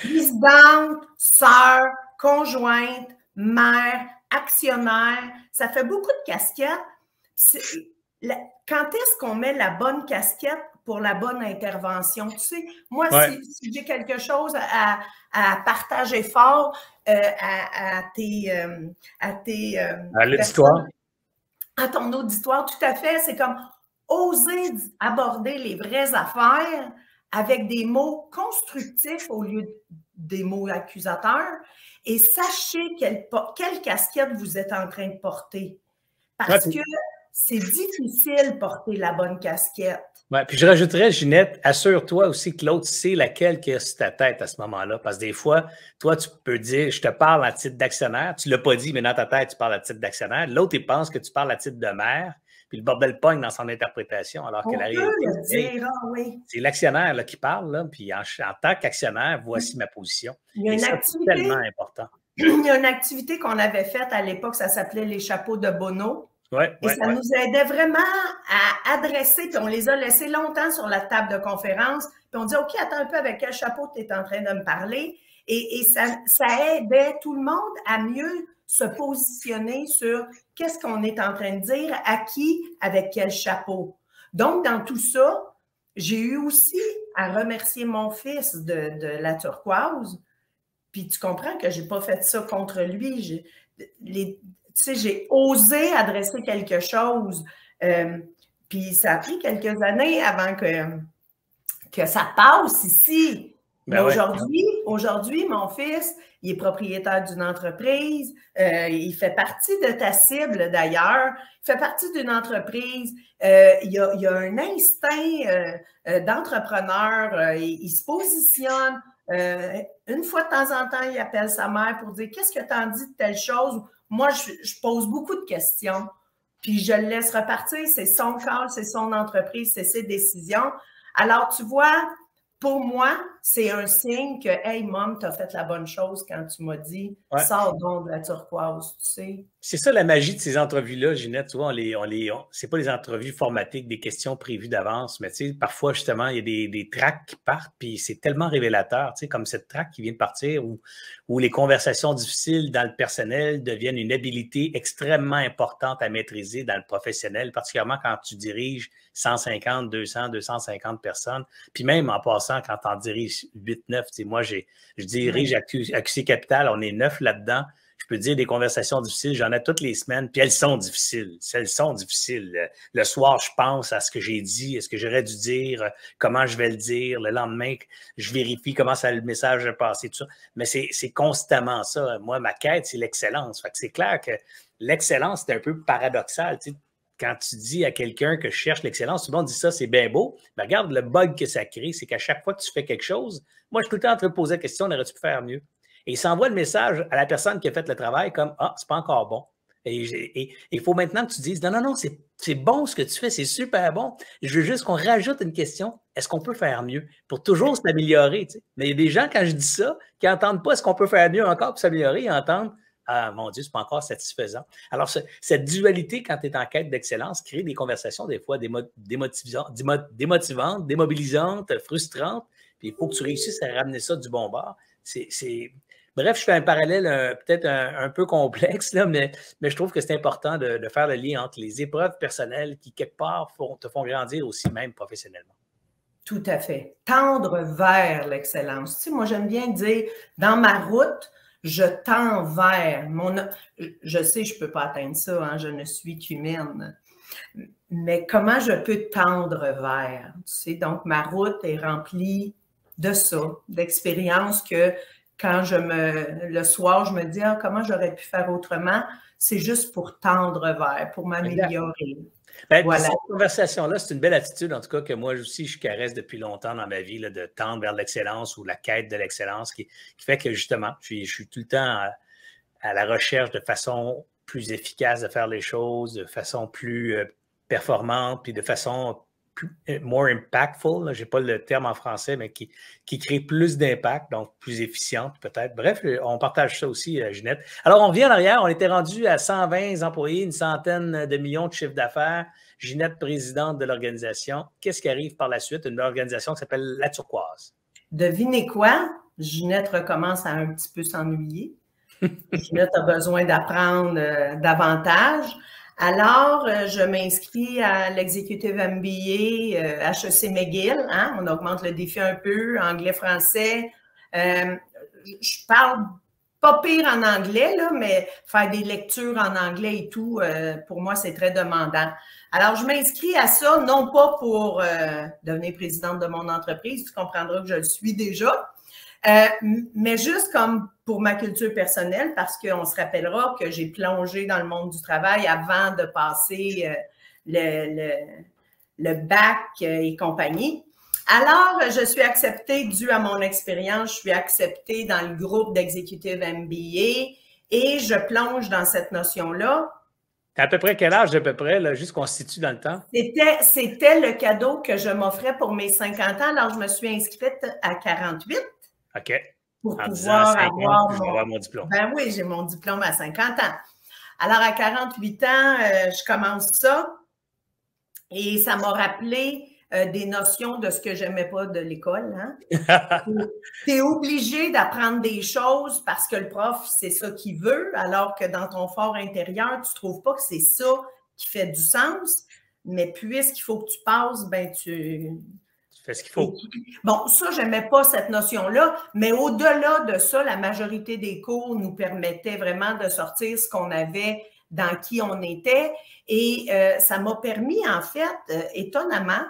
Présidente, sœur, conjointe, mère, actionnaire, ça fait beaucoup de casquettes. quand est-ce qu'on met la bonne casquette pour la bonne intervention? Tu sais, moi, si j'ai quelque chose à partager fort à
l'auditoire,
à ton auditoire, tout à fait, c'est comme oser aborder les vraies affaires avec des mots constructifs au lieu des mots accusateurs, et sachez quelle casquette vous êtes en train de porter. Parce que c'est difficile de porter la bonne casquette.
Ouais, puis je rajouterais, Ginette, assure-toi aussi que l'autre sait laquelle qui est sur ta tête à ce moment-là. Parce que des fois, toi, tu peux dire, je te parle à titre d'actionnaire. Tu ne l'as pas dit, mais dans ta tête, tu parles à titre d'actionnaire. L'autre, il pense que tu parles à titre de mère. Puis le bordel pogne dans son interprétation. Alors que la réalité, c'est l'actionnaire là, qui parle. Là, puis en tant qu'actionnaire, voici ma position.
Il y a
c'est tellement important.
Il y a une activité qu'on avait faite à l'époque, ça s'appelait les chapeaux de Bono. Et ça nous aidait vraiment à adresser, puis on les a laissés longtemps sur la table de conférence, puis on dit, OK, attends un peu, avec quel chapeau tu es en train de me parler? Et ça aidait tout le monde à mieux se positionner sur qu'est-ce qu'on est en train de dire, à qui, avec quel chapeau. Donc, dans tout ça, j'ai eu aussi à remercier mon fils de la turquoise, puis tu comprends que je n'ai pas fait ça contre lui. Tu sais, j'ai osé adresser quelque chose. Puis ça a pris quelques années avant que ça passe ici. Mais aujourd'hui, mon fils, il est propriétaire d'une entreprise. Il fait partie de ta cible, d'ailleurs. Il fait partie d'une entreprise. Il y a un instinct d'entrepreneur. Il se positionne. Une fois de temps en temps, il appelle sa mère pour dire « Qu'est-ce que tu en dis de telle chose? » Moi, je pose beaucoup de questions, puis je le laisse repartir. C'est son call, c'est son entreprise, c'est ses décisions. Alors, tu vois, pour moi, c'est un signe que « Hey, Mom, tu as fait la bonne chose quand tu m'as dit sors donc de la turquoise, tu sais. »
C'est ça la magie de ces entrevues-là, Ginette. Tu vois, c'est pas des entrevues formatiques, des questions prévues d'avance, mais tu sais, parfois, justement, il y a des tracks qui partent, puis c'est tellement révélateur, tu sais, comme cette track qui vient de partir, où les conversations difficiles dans le personnel deviennent une habilité extrêmement importante à maîtriser dans le professionnel, particulièrement quand tu diriges 150, 200, 250 personnes, puis même en passant, quand tu en diriges 8, 9, tu sais, moi, je dirige AQC Capital, on est 9 là-dedans. Je peux dire des conversations difficiles, j'en ai toutes les semaines, puis elles sont difficiles. Elles sont difficiles. Le soir, je pense à ce que j'ai dit, à ce que j'aurais dû dire, comment je vais le dire. Le lendemain, je vérifie comment le message est passé, tout ça. Mais c'est constamment ça. Moi, ma quête, c'est l'excellence. Fait que c'est clair que l'excellence, c'est un peu paradoxal. Tu sais, quand tu dis à quelqu'un que je cherche l'excellence, tout le monde dit ça, c'est bien beau. Mais regarde le bug que ça crée, c'est qu'à chaque fois que tu fais quelque chose, moi, je suis tout le temps en train de poser la question, on aurait-tu pu faire mieux? Et il s'envoie le message à la personne qui a fait le travail comme « Ah, c'est pas encore bon ». Et il faut maintenant que tu dises « Non, c'est bon ce que tu fais, c'est super bon. Je veux juste qu'on rajoute une question. Est-ce qu'on peut faire mieux? » Pour toujours s'améliorer. Tu sais. Mais il y a des gens, quand je dis ça, qui n'entendent pas « Est-ce qu'on peut faire mieux encore pour s'améliorer? » Ils entendent « Ah, mon Dieu, c'est pas encore satisfaisant. » Alors, cette dualité, quand tu es en quête d'excellence, crée des conversations des fois démotivantes, démobilisantes, frustrantes. Puis il faut que tu réussisses à ramener ça du bon bord. Bref, je fais un parallèle peut-être un peu complexe, là, mais je trouve que c'est important de faire le lien entre les épreuves personnelles qui, quelque part, te font grandir aussi, même professionnellement.
Tout à fait. Tendre vers l'excellence. Tu sais, moi, j'aime bien dire, dans ma route, je tends vers. Je sais, je ne peux pas atteindre ça, hein, je ne suis qu'humaine. Mais comment je peux tendre vers? Tu sais, donc, ma route est remplie de ça, d'expériences que quand le soir, je me dis « comment j'aurais pu faire autrement? » C'est juste pour tendre vers, pour m'améliorer.
Voilà. Cette conversation-là, c'est une belle attitude, en tout cas, que moi aussi, je caresse depuis longtemps dans ma vie, là, de tendre vers l'excellence ou la quête de l'excellence, qui fait que, justement, je suis tout le temps à la recherche de façon plus efficace de faire les choses, de façon plus performante, puis de façon more impactful, je n'ai pas le terme en français, mais qui crée plus d'impact, donc plus efficiente peut-être. Bref, on partage ça aussi, Ginette. Alors, on revient en arrière, on était rendu à 120 employés, une centaine de millions de chiffres d'affaires. Ginette, présidente de l'organisation. Qu'est-ce qui arrive par la suite? Une organisation qui s'appelle La Turquoise.
Devinez quoi? Ginette recommence à un petit peu s'ennuyer. Ginette a besoin d'apprendre davantage. Alors, je m'inscris à l'Executive MBA HEC McGill. Hein? On augmente le défi un peu, anglais-français. Je parle pas pire en anglais, là, mais faire des lectures en anglais et tout, pour moi, c'est très demandant. Alors, je m'inscris à ça, non pas pour devenir présidente de mon entreprise, tu comprendras que je le suis déjà, mais juste comme pour ma culture personnelle, parce qu'on se rappellera que j'ai plongé dans le monde du travail avant de passer le bac et compagnie. Alors, je suis acceptée, dû à mon expérience, je suis acceptée dans le groupe d'Executive MBA et je plonge dans cette notion-là.
À peu près quel âge, à peu près, là, juste qu'on se situe dans le temps?
C'était le cadeau que je m'offrais pour mes 50 ans. Alors, je me suis inscrite à 48.
OK.
Pour
en
pouvoir
50,
avoir
mon diplôme.
Ben oui, j'ai mon diplôme à 50 ans. Alors, à 48 ans, je commence ça et ça m'a rappelé des notions de ce que j'aimais pas de l'école. Hein? Tu es obligé d'apprendre des choses parce que le prof, c'est ça qu'il veut, alors que dans ton fort intérieur, tu trouves pas que c'est ça qui fait du sens. Mais puisqu'il faut que tu passes, ben tu
fais ce qu'il faut.
Bon, ça, j'aimais pas cette notion-là, mais au-delà de ça, la majorité des cours nous permettaient vraiment de sortir ce qu'on avait, dans qui on était, et ça m'a permis, en fait, étonnamment,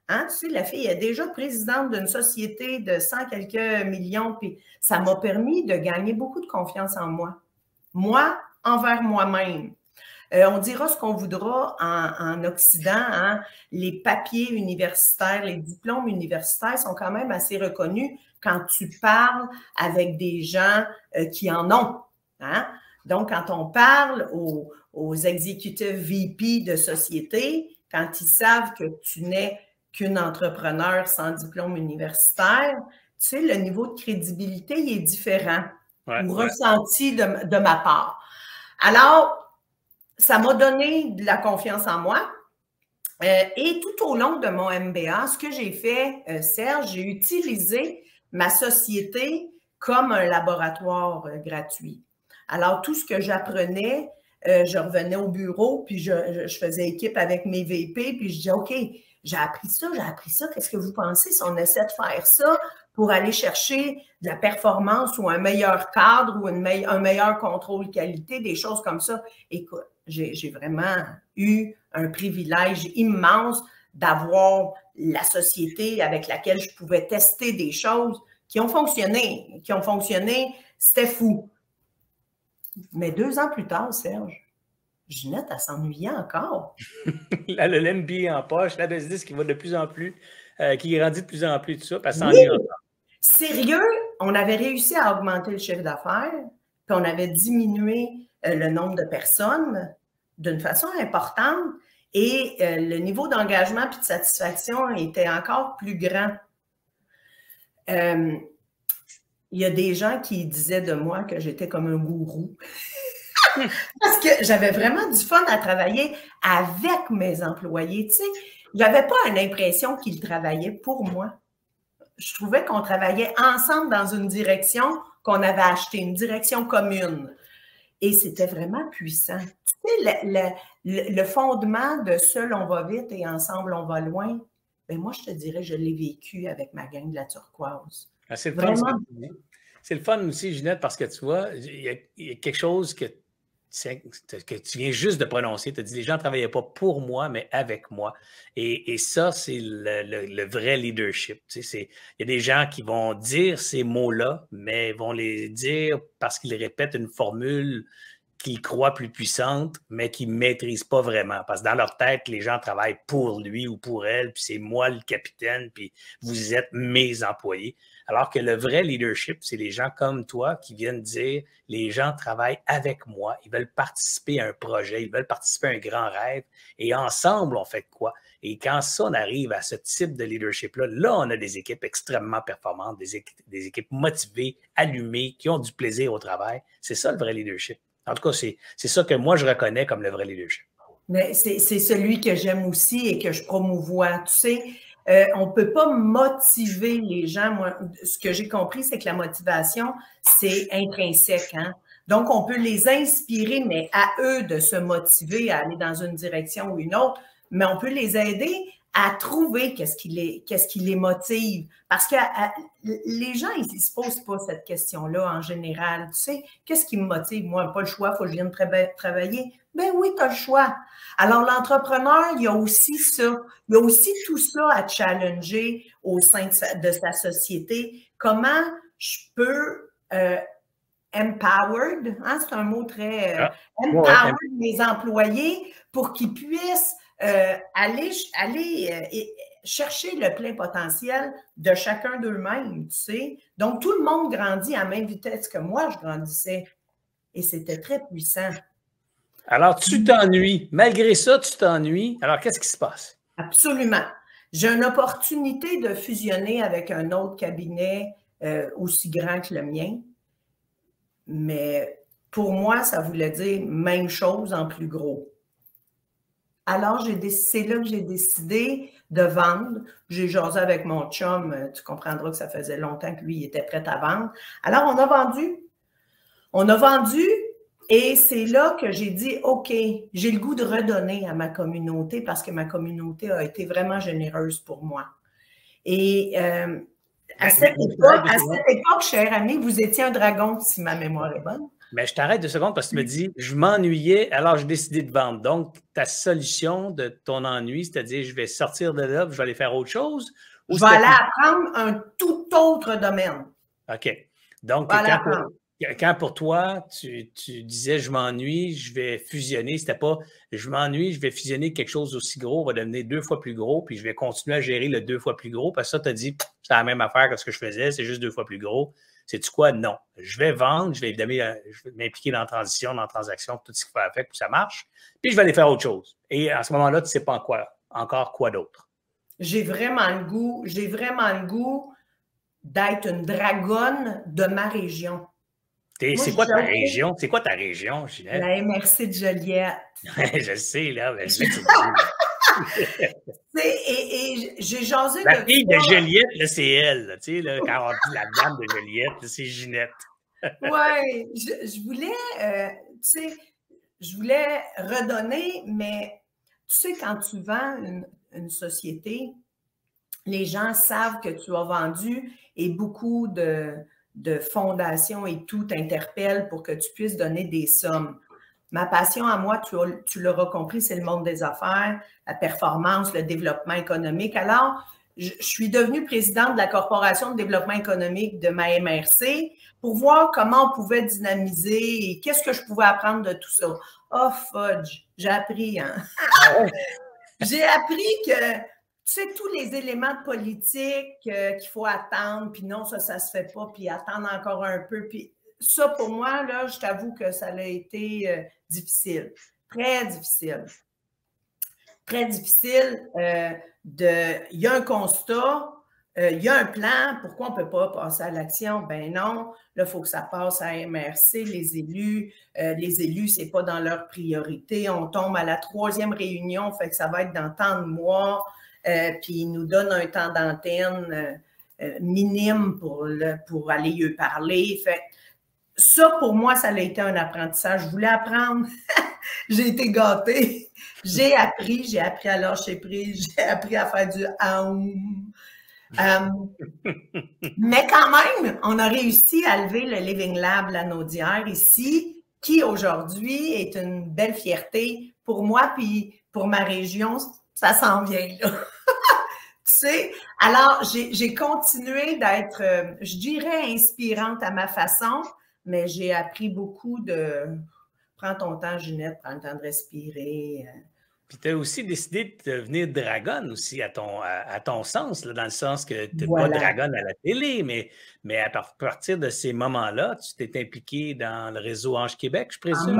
hein, tu sais, la fille est déjà présidente d'une société de 100 quelques millions, puis ça m'a permis de gagner beaucoup de confiance en moi. Moi, envers moi-même. On dira ce qu'on voudra en Occident, hein, les papiers universitaires, les diplômes universitaires sont quand même assez reconnus quand tu parles avec des gens qui en ont. Hein? Donc, quand on parle aux exécutifs VP de société, quand ils savent que tu n'es qu'une entrepreneur sans diplôme universitaire, tu sais, le niveau de crédibilité il est différent, ou ressenti de ma part. Alors, ça m'a donné de la confiance en moi. Et tout au long de mon MBA, ce que j'ai fait, Serge, j'ai utilisé ma société comme un laboratoire gratuit. Alors, tout ce que j'apprenais, je revenais au bureau, puis je faisais équipe avec mes VP, puis je disais, OK, j'ai appris ça, qu'est-ce que vous pensez si on essaie de faire ça pour aller chercher de la performance ou un meilleur cadre ou un meilleur contrôle qualité, des choses comme ça. Écoute, j'ai vraiment eu un privilège immense d'avoir la société avec laquelle je pouvais tester des choses qui ont fonctionné. C'était fou. Mais 2 ans plus tard, Serge, Ginette, elle s'ennuyait encore.
Elle a l'MBA en poche, la business qui va de plus en plus, qui grandit de plus en plus, tout ça, puis elle s'ennuie encore.
Sérieux, on avait réussi à augmenter le chiffre d'affaires, puis on avait diminué le nombre de personnes d'une façon importante et le niveau d'engagement et de satisfaction était encore plus grand. Il y a des gens qui disaient de moi que j'étais comme un gourou. Parce que j'avais vraiment du fun à travailler avec mes employés. Tu sais, je n'avais pas l'impression qu'ils travaillaient pour moi. Je trouvais qu'on travaillait ensemble dans une direction qu'on avait achetée, une direction commune. Et c'était vraiment puissant. Tu sais, le fondement de seul on va vite et ensemble on va loin, bien moi, je te dirais, je l'ai vécu avec ma gang de la turquoise.
Ah, c'est le fun, vraiment. C'est le fun aussi, Ginette, parce que tu vois, il y a quelque chose que tu viens juste de prononcer. Tu as dit, les gens ne travaillaient pas pour moi, mais avec moi. Et ça, c'est le vrai leadership. Tu sais, il y a des gens qui vont dire ces mots-là, mais vont les dire parce qu'ils répètent une formule qu'ils croient plus puissante, mais qu'ils ne maîtrisent pas vraiment. Parce que dans leur tête, les gens travaillent pour lui ou pour elle, puis c'est moi le capitaine, puis vous êtes mes employés. Alors que le vrai leadership, c'est les gens comme toi qui viennent dire, les gens travaillent avec moi, ils veulent participer à un projet, ils veulent participer à un grand rêve, et ensemble, on fait quoi? Et quand ça, on arrive à ce type de leadership-là, là, on a des équipes extrêmement performantes, des équipes motivées, allumées, qui ont du plaisir au travail. C'est ça le vrai leadership. En tout cas, c'est ça que moi, je reconnais comme le vrai leadership.
Mais c'est celui que j'aime aussi et que je promouvois. Tu sais, on ne peut pas motiver les gens. Moi, ce que j'ai compris, c'est que la motivation, c'est intrinsèque. Hein? Donc, on peut les inspirer, mais à eux de se motiver à aller dans une direction ou une autre, mais on peut les aider à trouver qu'est-ce qui les motive. Parce que les gens, ils ne se posent pas cette question-là en général. Tu sais, qu'est-ce qui me motive? Moi, pas le choix, il faut que je vienne travailler. Ben oui, tu as le choix. Alors, l'entrepreneur, il y a aussi ça. Il y a aussi tout ça à challenger au sein de sa société. Comment je peux empowered, hein, c'est un mot très empowered mes employés pour qu'ils puissent aller chercher le plein potentiel de chacun d'eux-mêmes, tu sais. Donc, tout le monde grandit à la même vitesse que moi, je grandissais. Et c'était très puissant.
Alors, tu t'ennuies. Malgré ça, tu t'ennuies. Alors, qu'est-ce qui se passe?
Absolument. J'ai une opportunité de fusionner avec un autre cabinet aussi grand que le mien. Mais pour moi, ça voulait dire même chose en plus gros. Alors, c'est là que j'ai décidé de vendre. J'ai jasé avec mon chum. Tu comprendras que ça faisait longtemps que lui, il était prêt à vendre. Alors, on a vendu. On a vendu et c'est là que j'ai dit, OK, j'ai le goût de redonner à ma communauté parce que ma communauté a été vraiment généreuse pour moi. Et à cette époque, cher ami, vous étiez un dragon, si ma mémoire est bonne.
Mais je t'arrête 2 secondes parce que tu me dis, je m'ennuyais, alors j'ai décidé de vendre. Donc, ta solution de ton ennui, c'est-à-dire, je vais sortir de là, je vais aller faire autre chose?
Je vais aller apprendre un tout autre domaine.
OK. Donc, quand pour toi, tu disais, je m'ennuie, je vais fusionner, c'était pas, je m'ennuie, je vais fusionner quelque chose aussi gros, va devenir 2 fois plus gros, puis je vais continuer à gérer le 2 fois plus gros, parce que ça, tu as dit, c'est la même affaire que ce que je faisais, c'est juste 2 fois plus gros. Sais-tu quoi? Non. Je vais vendre, je vais évidemment m'impliquer dans la transition, dans la transaction, tout ce qu'il faut faire pour que ça marche. Puis je vais aller faire autre chose. Et à ce moment-là, tu ne sais pas encore quoi d'autre.
J'ai vraiment le goût d'être une dragonne de ma région.
C'est quoi ta région? C'est quoi ta région, Ginette?
La MRC de Joliette.
Je sais, là. Mais je sais
et j'ai jasé
la fille de Joliette, là, c'est elle. Tu sais, là, quand on dit la dame de Joliette, c'est Ginette.
Oui, je voulais, tu sais, je voulais redonner, mais tu sais, quand tu vends une société, les gens savent que tu as vendu et beaucoup de fondations et tout t'interpellent pour que tu puisses donner des sommes. Ma passion à moi, tu l'auras compris, c'est le monde des affaires, la performance, le développement économique. Alors, je suis devenue présidente de la Corporation de développement économique de ma MRC pour voir comment on pouvait dynamiser et qu'est-ce que je pouvais apprendre de tout ça. Oh, fudge, j'ai appris, hein? J'ai appris que, tu sais, tous les éléments de politique qu'il faut attendre, puis non, ça se fait pas, puis attendre encore un peu, puis ça, pour moi, là, je t'avoue que ça a été difficile, très difficile. Très difficile. Il y a un constat, il y a un plan. Pourquoi on ne peut pas passer à l'action? Ben non, là, il faut que ça passe à MRC, les élus. Les élus, ce n'est pas dans leur priorité. On tombe à la 3e réunion, fait que ça va être dans tant de mois, puis ils nous donnent un temps d'antenne minime pour aller y parler. Fait ça, pour moi, ça a été un apprentissage. Je voulais apprendre. J'ai été gâtée. J'ai appris à lâcher prise. J'ai appris à faire du mais quand même, on a réussi à lever le Living Lab La Naudière ici, qui aujourd'hui est une belle fierté pour moi puis pour ma région. Ça s'en vient, là. Tu sais, alors j'ai continué d'être, je dirais, inspirante à ma façon, mais j'ai appris beaucoup de... Prends ton temps, Ginette, prends le temps de respirer.
Puis tu as aussi décidé de devenir dragonne aussi, à ton sens, là, dans le sens que tu n'es
Voilà.
pas dragonne à la télé, mais à partir de ces moments-là, tu t'es impliqué dans le réseau Ange Québec, je présume.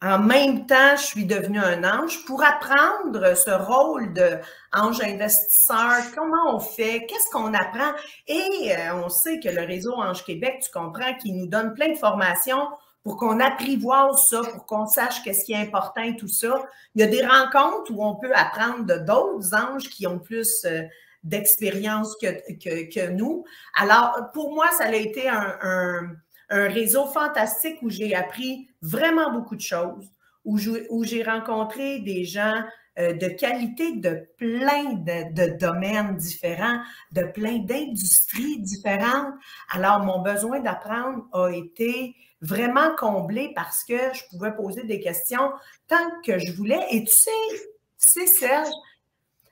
En même temps, je suis devenue un ange pour apprendre ce rôle d'ange investisseur. Comment on fait? Qu'est-ce qu'on apprend? Et on sait que le réseau Ange Québec, tu comprends, qu'il nous donne plein de formations pour qu'on apprivoise ça, pour qu'on sache qu'est-ce qui est important et tout ça. Il y a des rencontres où on peut apprendre de d'autres anges qui ont plus d'expérience que nous. Alors, pour moi, ça a été un réseau fantastique où j'ai appris vraiment beaucoup de choses, où j'ai rencontré des gens de qualité de plein de domaines différents, de plein d'industries différentes. Alors, mon besoin d'apprendre a été vraiment comblé parce que je pouvais poser des questions tant que je voulais. Et tu sais, Serge,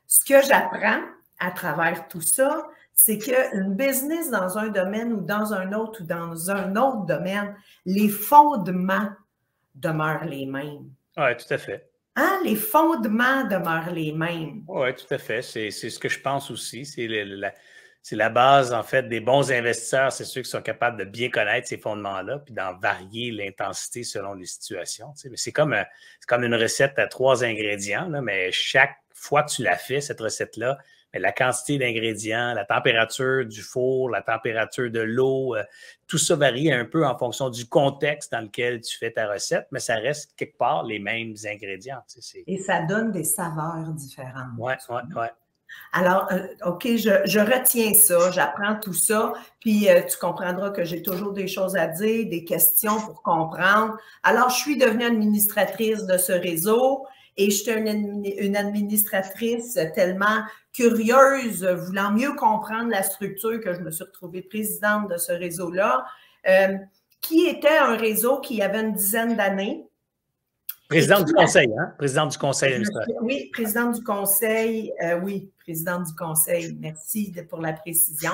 ce que j'apprends à travers tout ça, c'est qu'une business dans un domaine ou dans un autre domaine, les fondements demeurent les mêmes.
Oui, tout à fait.
Hein? Les fondements demeurent les mêmes.
Oui, tout à fait. C'est ce que je pense aussi. C'est la base, en fait, des bons investisseurs. C'est ceux qui sont capables de bien connaître ces fondements-là puis d'en varier l'intensité selon les situations. Tu sais. Mais c'est comme une recette à 3 ingrédients, là, mais chaque fois que tu la fais, cette recette-là, la quantité d'ingrédients, la température du four, la température de l'eau, tout ça varie un peu en fonction du contexte dans lequel tu fais ta recette, mais ça reste quelque part les mêmes ingrédients. Tu sais,
et ça donne des saveurs différentes.
Oui, oui, oui.
Alors, OK, je retiens ça, j'apprends tout ça, puis tu comprendras que j'ai toujours des choses à dire, des questions pour comprendre. Alors, je suis devenue administratrice de ce réseau et j'étais une administratrice tellement curieuse, voulant mieux comprendre la structure que je me suis retrouvée présidente de ce réseau-là, qui était un réseau qui avait une dizaine d'années.
Présidente du conseil, hein? Présidente du conseil d'administration.
Oui, présidente du conseil. Oui, présidente du conseil. Merci pour la précision.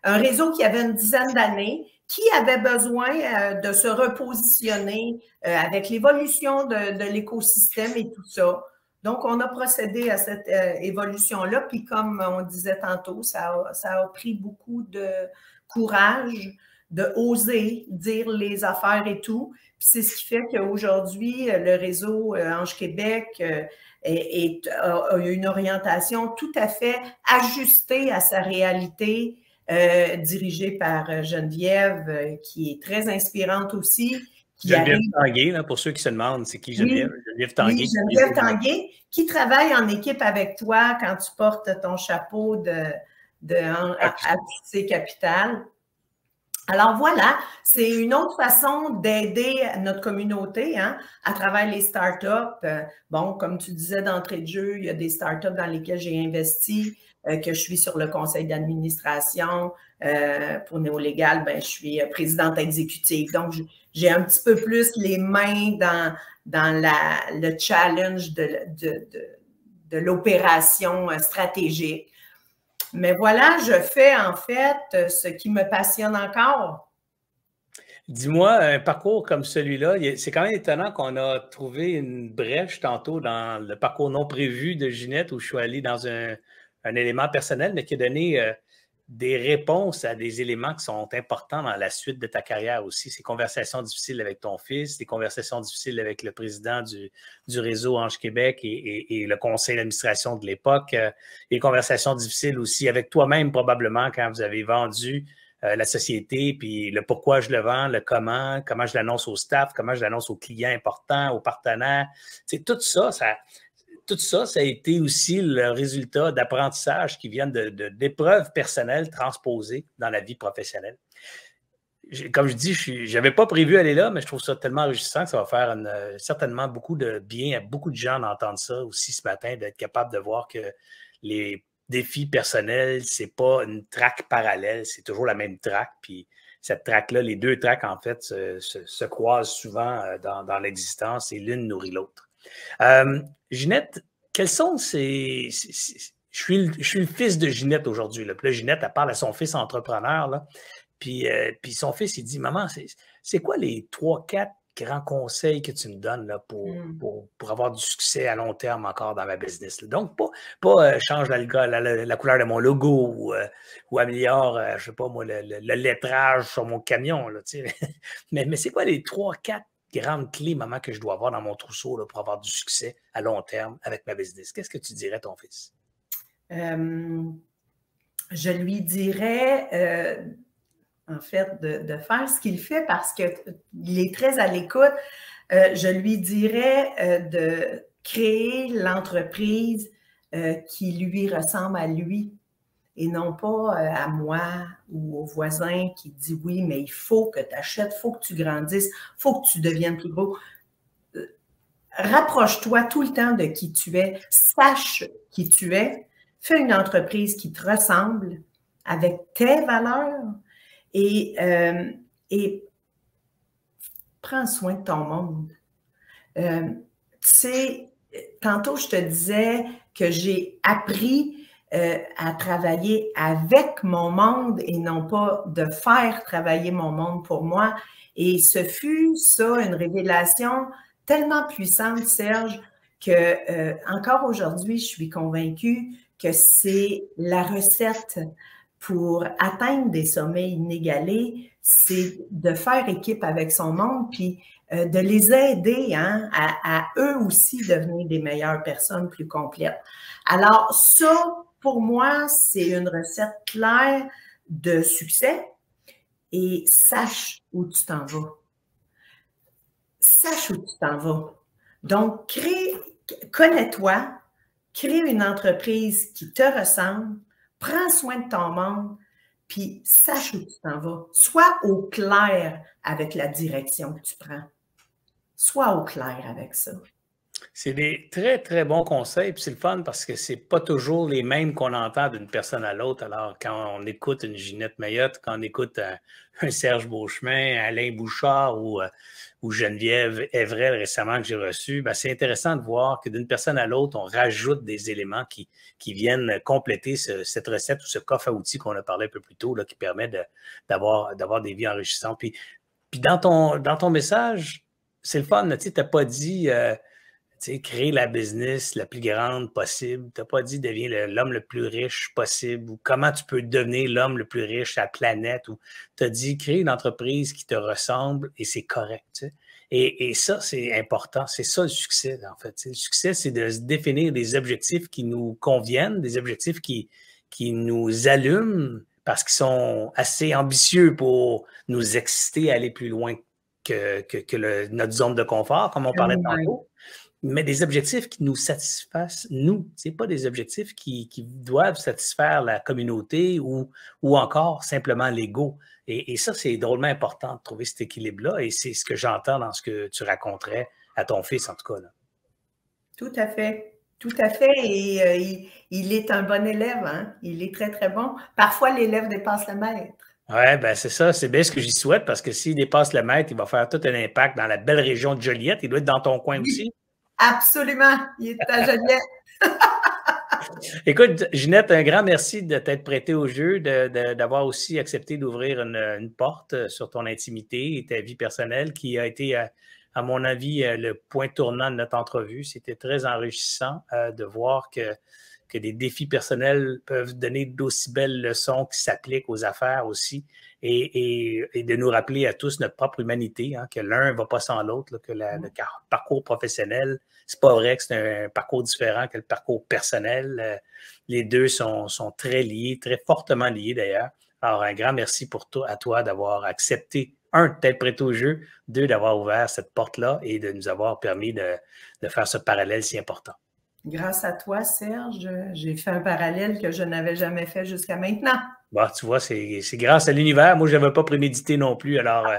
Un réseau qui avait une dizaine d'années, qui avait besoin de se repositionner avec l'évolution de l'écosystème et tout ça. Donc, on a procédé à cette évolution-là. Puis, comme on disait tantôt, ça a pris beaucoup de courage, de oser dire les affaires et tout. Puis c'est ce qui fait qu'aujourd'hui, le réseau Ange Québec a une orientation tout à fait ajustée à sa réalité, dirigée par Geneviève, qui est très inspirante aussi.
Geneviève Tanguay, là, pour ceux qui se demandent, c'est qui Geneviève?
Oui,
Geneviève Tanguay.
Oui, Geneviève Tanguay, qui travaille en équipe avec toi quand tu portes ton chapeau à Capital. Alors voilà, c'est une autre façon d'aider notre communauté hein, à travers les startups. Bon, comme tu disais d'entrée de jeu, il y a des startups dans lesquelles j'ai investi, que je suis sur le conseil d'administration. Pour Néolégal, ben, je suis présidente exécutive. Donc, j'ai un petit peu plus les mains dans le challenge de l'opération stratégique. Mais voilà, je fais en fait ce qui me passionne encore.
Dis-moi, un parcours comme celui-là, c'est quand même étonnant qu'on a trouvé une brèche tantôt dans le parcours non prévu de Ginette où je suis allé dans un élément personnel, mais qui a donné des réponses à des éléments qui sont importants dans la suite de ta carrière aussi. Ces conversations difficiles avec ton fils, des conversations difficiles avec le président du réseau Ange Québec et le conseil d'administration de l'époque, des conversations difficiles aussi avec toi-même probablement quand vous avez vendu la société, puis le pourquoi je le vends, le comment je l'annonce au staff, comment je l'annonce aux clients importants, aux partenaires. Tu sais, tout ça a été aussi le résultat d'apprentissages qui viennent d'épreuves personnelles transposées dans la vie professionnelle. Comme je dis, je n'avais pas prévu aller là, mais je trouve ça tellement enrichissant que ça va faire certainement beaucoup de bien à beaucoup de gens d'entendre ça aussi ce matin, d'être capable de voir que les défis personnels, c'est pas une track parallèle, c'est toujours la même track. Puis cette track-là, les deux tracks, en fait, se croisent souvent dans l'existence et l'une nourrit l'autre. Ginette, quels sont ces... Je suis le fils de Ginette aujourd'hui. Puis là, Ginette, elle parle à son fils entrepreneur. Là, puis son fils, il dit, maman, c'est quoi les 3-4 grands conseils que tu me donnes là, pour avoir du succès à long terme encore dans ma business? Là. Donc, pas change la couleur de mon logo ou améliore, je ne sais pas moi, le lettrage sur mon camion. Là, mais c'est quoi les 3-4 grandes clés, maman, que je dois avoir dans mon trousseau là, pour avoir du succès à long terme avec ma business? Qu'est-ce que tu dirais à ton fils?
Je lui dirais, en fait, de faire ce qu'il fait parce qu'il est très à l'écoute. Je lui dirais de créer l'entreprise qui lui ressemble à lui et non pas à moi ou au voisin qui dit oui, mais il faut que tu achètes, il faut que tu grandisses, il faut que tu deviennes plus beau. Rapproche-toi tout le temps de qui tu es, sache qui tu es, fais une entreprise qui te ressemble avec tes valeurs et prends soin de ton monde. Tu sais, tantôt, je te disais que j'ai appris à travailler avec mon monde et non pas de faire travailler mon monde pour moi. Et ce fut ça, une révélation tellement puissante, Serge, que encore aujourd'hui, je suis convaincue que c'est la recette pour atteindre des sommets inégalés, c'est de faire équipe avec son monde, puis de les aider hein, à eux aussi devenir des meilleures personnes plus complètes. Alors ça, pour moi, c'est une recette claire de succès et sache où tu t'en vas. Sache où tu t'en vas. Donc, connais-toi, crée une entreprise qui te ressemble, prends soin de ton monde, puis sache où tu t'en vas. Sois au clair avec la direction que tu prends. Sois au clair avec ça.
C'est des très, très bons conseils. Puis c'est le fun parce que c'est pas toujours les mêmes qu'on entend d'une personne à l'autre. Alors, quand on écoute une Ginette Mayotte, quand on écoute un Serge Beauchemin, Alain Bouchard ou Geneviève Evrel récemment que j'ai reçu, ben, c'est intéressant de voir que d'une personne à l'autre, on rajoute des éléments qui viennent compléter cette recette ou ce coffre à outils qu'on a parlé un peu plus tôt, là, qui permet d'avoir des vies enrichissantes. Puis dans ton message, c'est le fun, tu n'as pas dit créer la business la plus grande possible. Tu n'as pas dit deviens l'homme le plus riche possible ou comment tu peux devenir l'homme le plus riche à la planète. Ou tu as dit créer une entreprise qui te ressemble et c'est correct. Tu sais. Et ça, c'est important. C'est ça le succès, en fait. Tu sais. Le succès, c'est de se définir des objectifs qui nous conviennent, des objectifs qui nous allument parce qu'ils sont assez ambitieux pour nous exciter à aller plus loin que notre zone de confort, comme on parlait tantôt. Mais des objectifs qui nous satisfassent, nous. Ce n'est pas des objectifs qui doivent satisfaire la communauté ou encore simplement l'ego. Et ça, c'est drôlement important de trouver cet équilibre-là. Et c'est ce que j'entends dans ce que tu raconterais à ton fils, en tout cas. Là.
Tout à fait. Tout à fait. Et il est un bon élève. Hein? Il est très, très bon. Parfois, l'élève dépasse le maître.
Oui, ben c'est ça. C'est bien ce que j'y souhaite parce que s'il dépasse le maître, il va faire tout un impact dans la belle région de Joliette. Il doit être dans ton coin aussi.
Absolument. Il est à Joliette.
Écoute, Ginette, un grand merci de t'être prêtée au jeu, d'avoir aussi accepté d'ouvrir une porte sur ton intimité et ta vie personnelle qui a été, à mon avis, le point tournant de notre entrevue. C'était très enrichissant de voir que des défis personnels peuvent donner d'aussi belles leçons qui s'appliquent aux affaires aussi et de nous rappeler à tous notre propre humanité, hein, que l'un ne va pas sans l'autre, que le parcours professionnel, c'est pas vrai que c'est un parcours différent que le parcours personnel. Les deux sont très liés, très fortement liés d'ailleurs. Alors, un grand merci à toi d'avoir accepté, un, d'être prêt au jeu, deux, d'avoir ouvert cette porte-là et de nous avoir permis de faire ce parallèle si important.
Grâce à toi, Serge, j'ai fait un parallèle que je n'avais jamais fait jusqu'à maintenant.
Bon, tu vois, c'est grâce à l'univers. Moi, je n'avais pas prémédité non plus. Alors,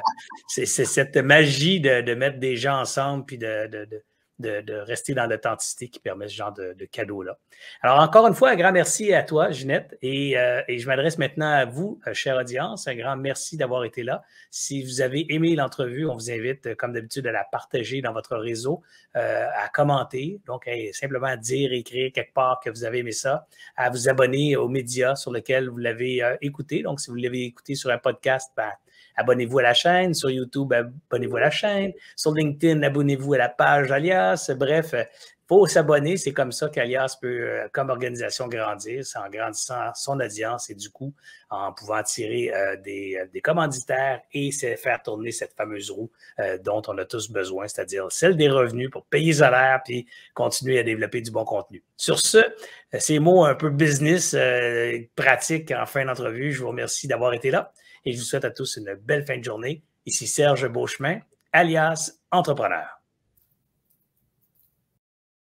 c'est cette magie de mettre des gens ensemble puis de rester dans l'authenticité qui permet ce genre de cadeau-là. Alors, encore une fois, un grand merci à toi, Ginette. Et je m'adresse maintenant à vous, chère audience. Un grand merci d'avoir été là. Si vous avez aimé l'entrevue, on vous invite, comme d'habitude, à la partager dans votre réseau, à commenter. Donc, simplement dire, écrire quelque part que vous avez aimé ça, à vous abonner aux médias sur lesquels vous l'avez écouté. Donc, si vous l'avez écouté sur un podcast, ben, abonnez-vous à la chaîne. Sur YouTube, abonnez-vous à la chaîne. Sur LinkedIn, abonnez-vous à la page Alias. Bref, il faut s'abonner. C'est comme ça qu'Alias peut, comme organisation, grandir. C'est en grandissant son audience et du coup, en pouvant attirer des commanditaires et faire tourner cette fameuse roue dont on a tous besoin, c'est-à-dire celle des revenus pour payer les salaires puis continuer à développer du bon contenu. Sur ce, ces mots un peu business pratiques en fin d'entrevue, je vous remercie d'avoir été là. Et je vous souhaite à tous une belle fin de journée. Ici Serge Beauchemin, alias Entrepreneur.